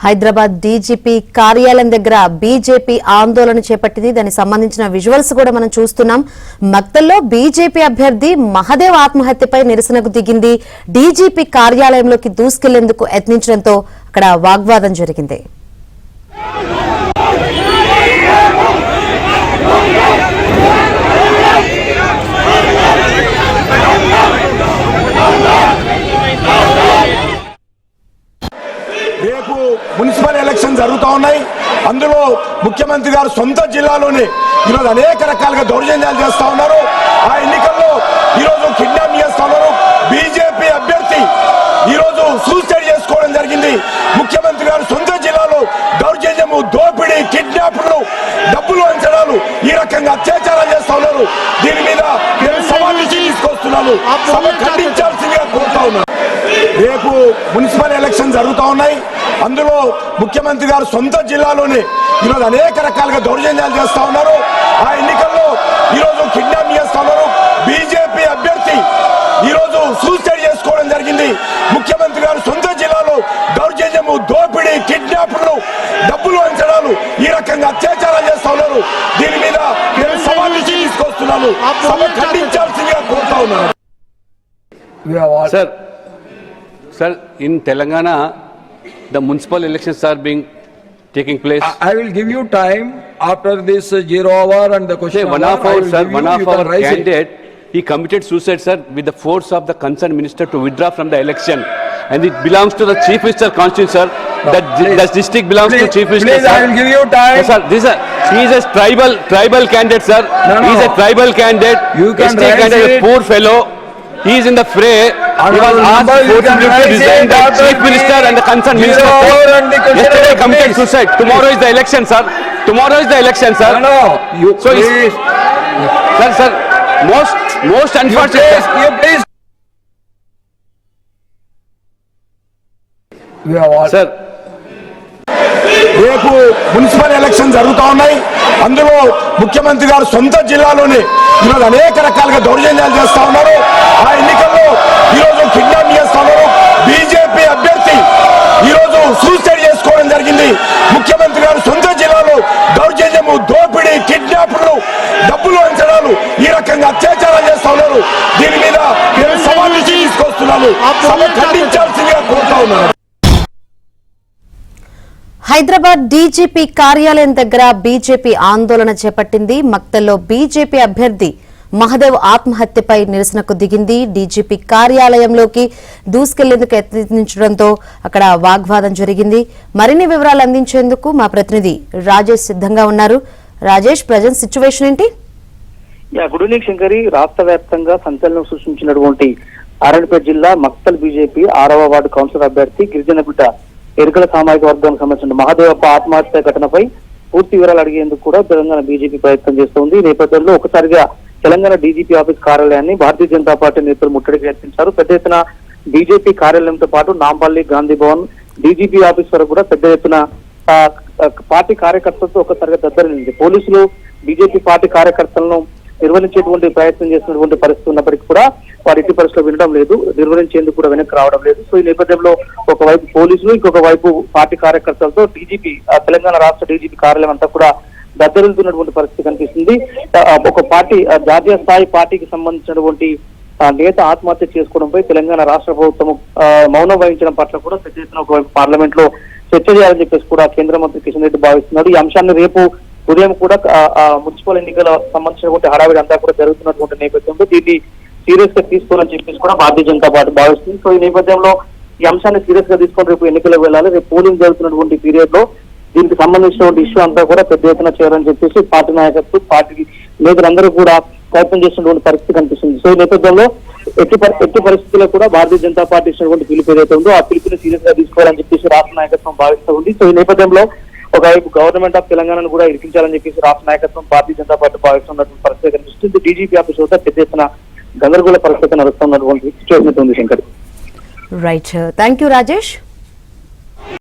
Hyderabad DGP కార్యాలయం దగ్గర BJP ఆందోళన చేపట్టింది. దానికి సంబంధించిన విజువల్స్ కూడా మనం చూస్తున్నాం. మక్తల్లో బీజేపీ అభ్యర్థి మహదేవ్ ఆత్మహత్యపై నిరసనకు దిగింది. డీజీపీ కార్యాలయంలోకి దూసుకెళ్లేందుకు యత్నించడంతో అక్కడ వాగ్వాదం జరిగింది. రేపు మున్సిపల్ ఎలక్షన్ జరుగుతూ ఉన్నాయి. అందులో ముఖ్యమంత్రి గారు సొంత జిల్లాలోనే ఈరోజు అనేక రకాలుగా దౌర్జన్యాలు చేస్తా ఉన్నారు. ఆ ఎన్నికల్లో ఈరోజు కిడ్నాప్ చేస్తా ఉన్నారు. బీజేపీ అభ్యర్థి ఈరోజు సూసైడ్ చేసుకోవడం జరిగింది. ముఖ్యమంత్రి గారు సొంత జిల్లాలో దౌర్జన్యము, దోపిడీ, కిడ్నాప్లు, డబ్బులు వంచడాలు, ఈ రకంగా అత్యాచారాలు చేస్తా ఉన్నారు. దీని మీద సవాళ్ళు తీసుకొస్తున్నాను. సభ ఖండించాల్సిందిగా కోరుతా ఉన్నాను. రేపు మున్సిపల్ ఎలక్షన్ జరుగుతూ ఉన్నాయి. అందులో ముఖ్యమంత్రి గారు సొంత జిల్లాలోనే ఈరోజు అనేక రకాలుగా దౌర్జన్యాలు చేస్తా ఉన్నారు. ఆ ఎన్నికల్లో ఈరోజు కిడ్నాప్ చేస్తా ఉన్నారు. బీజేపీ అభ్యర్థి ఈరోజు సూసైడ్ చేసుకోవడం జరిగింది. ముఖ్యమంత్రి గారు సొంత జిల్లాలో దౌర్జన్యము, దోపిడీ, కిడ్నాప్లు, డబ్బులు వంచడాలు, ఈ రకంగా అత్యాచారాలు చేస్తా ఉన్నారు. దీని మీద సవాళ్ళు తీసుకొస్తున్నాను. సభ ఖండించాల్సిందిగా కోరుతా ఉన్నాను. Sir, in Telangana, the municipal elections are being taking place. I will give you time after this 0 hour and the question. One of our candidate, he committed suicide, sir, with the force of the concerned minister to withdraw from the election, and it belongs to the chief minister constituency, sir. That district belongs to chief minister. Please, I will give you time. Yes, sir, he is a tribal candidate, sir. No. He is a tribal candidate. You can candidate, a poor fellow. He is in the fray. He was asked to resign the chief minister and the concerned minister. Yesterday committed suicide. Tomorrow is the election, sir. Tomorrow is the election, sir. No. You so please. Sir, most unfortunate. You please. Sir. రేపు municipal election జరుగుతూ ఉన్నాయి. అందులో ముఖ్యమంత్రి గారు సొంత జిల్లాలోనే ఈరోజు అనేక రకాలుగా దౌర్జన్యాలు చేస్తా ఉన్నారు. ఆ ఎన్నికల్లో ఈరోజు కిడ్నాప్ చేస్తా ఉన్నారు. బీజేపీ అభ్యర్థి ఈరోజు సూసైడ్ చేసుకోవడం జరిగింది. ముఖ్యమంత్రి గారు సొంత జిల్లాలో దౌర్జన్యము, దోపిడీ, కిడ్నాప్లు, డబ్బులు వంచడాలు, ఈ రకంగా అత్యాచారాలు చేస్తా ఉన్నారు. దీని మీద సవాళ్ళు తీసుకొస్తున్నాను. సభ ఖండించాల్సిందిగా కోరుతా ఉన్నాను. హైదరాబాద్ డీజీపీ కార్యాలయం దగ్గర బీజేపీ ఆందోళన చేపట్టింది. మక్తల్లో బీజేపీ అభ్యర్థి మహదేవ్ ఆత్మహత్యపై నిరసనకు దిగింది. డీజీపీ కార్యాలయంలోకి దూసుకెళ్లేందుకు యత్నించడంతో అక్కడ వాగ్వాదం జరిగింది. మరిన్ని వివరాలు అందించేందుకు మా ప్రతినిధి రాజేష్ సిద్ధంగా ఉన్నారు. రాజేష్, ప్రజెంట్ సిచ్యువేషన్ ఏంటి? Good evening Shankari. రాష్ట్ర వ్యాప్తంగా సంచలనం సృష్టించినటువంటి నారాయణపేట జిల్లా మక్తల్ బీజేపీ 6వ వార్డు కౌన్సిలర్ అభ్యర్థి గిరిజన బిడ్డ ఎరుకల సామాజిక వర్గానికి సంబంధించిన మహదేవప్ప ఆత్మహత్య ఘటనపై పూర్తి వివరాలు అడిగేందుకు కూడా తెలంగాణ బీజేపీ ప్రయత్నం చేస్తోంది. ఈ నేపథ్యంలో ఒకసారిగా తెలంగాణ డీజీపీ ఆఫీస్ కార్యాలయాన్ని భారతీయ జనతా పార్టీ నేతలు ముట్టడికి యత్నించారు. పెద్ద ఎత్తున బీజేపీ కార్యాలయంతో పాటు నాంపల్లి, గాంధీ భవన్, డీజీపీ ఆఫీస్ వరకు కూడా పెద్ద ఎత్తున పార్టీ కార్యకర్తలతో ఒకసారిగా దద్దరిల్లింది. పోలీసులు బీజేపీ పార్టీ కార్యకర్తలను నిర్వహించేటువంటి ప్రయత్నం చేసినటువంటి పరిస్థితి ఉన్నప్పటికీ కూడా వారి ఎట్టి పరిస్థితుల్లో వినడం లేదు, నిర్వహించేందుకు కూడా వెనక్కి రావడం లేదు. సో ఈ నేపథ్యంలో ఒకవైపు పోలీసులు, ఇంకొక వైపు పార్టీ కార్యకర్తలతో డీజీపీ, తెలంగాణ రాష్ట్ర డీజీపీ కార్యాలయం అంతా కూడా దద్దరిల్లుతున్నటువంటి పరిస్థితి కనిపిస్తుంది. ఒక పార్టీ, జాతీయ స్థాయి పార్టీకి సంబంధించినటువంటి నేత ఆత్మహత్య చేసుకోవడంపై తెలంగాణ రాష్ట్ర ప్రభుత్వం మౌనం వహించడం పట్ల కూడా పెద్ద ఎత్తున ఒకవైపు పార్లమెంట్ లో చర్చ చేయాలని చెప్పేసి కూడా కేంద్ర మంత్రి కిషన్ రెడ్డి భావిస్తున్నాడు. ఈ అంశాన్ని రేపు ఉదయం కూడా మున్సిపల్ ఎన్నికల సంబంధించినటువంటి హడావిడి అంతా కూడా జరుగుతున్నటువంటి నేపథ్యంలో దీన్ని సీరియస్ గా తీసుకోవాలని చెప్పేసి కూడా భారతీయ జనతా పార్టీ భావిస్తుంది. సో ఈ నేపథ్యంలో ఈ అంశాన్ని సీరియస్ గా తీసుకొని రేపు ఎన్నికలకు వెళ్ళాలి. రేపు పోలింగ్ జరుగుతున్నటువంటి పీరియడ్ లో దీనికి సంబంధించినటువంటి ఇష్యూ అంతా కూడా పెద్ద ఎత్తున చేయాలని చెప్పేసి పార్టీ నాయకత్వం, పార్టీ నేతలందరూ కూడా ప్రయత్నం చేసినటువంటి పరిస్థితి కనిపిస్తుంది. సో ఈ నేపథ్యంలో ఎట్టి పరిస్థితుల్లో కూడా భారతీయ జనతా పార్టీ ఇచ్చినటువంటి పిలుపు ఏదైతే ఉందో ఆ పిలుపుని సీరియస్ గా తీసుకోవాలని చెప్పేసి రాష్ట్ర నాయకత్వం భావిస్తూ ఉంది. సో ఈ నేపథ్యంలో ఒకవైపు గవర్నమెంట్ ఆఫ్ తెలంగాణను కూడా ఇరికించాలని చెప్పేసి రాష్ట్ర నాయకత్వం, భారతీయ జనతా పార్టీ భావిస్తున్నటువంటి పరిస్థితి కనిపిస్తుంది. డీజీపీ ఆఫీస్ వద్ద పెద్ద ఎత్తున గందరగోళ పరిస్థితి నడుస్తున్నటువంటి సిచ్యువేషన్ ఉంది Shankar. Right, thank you Rajesh.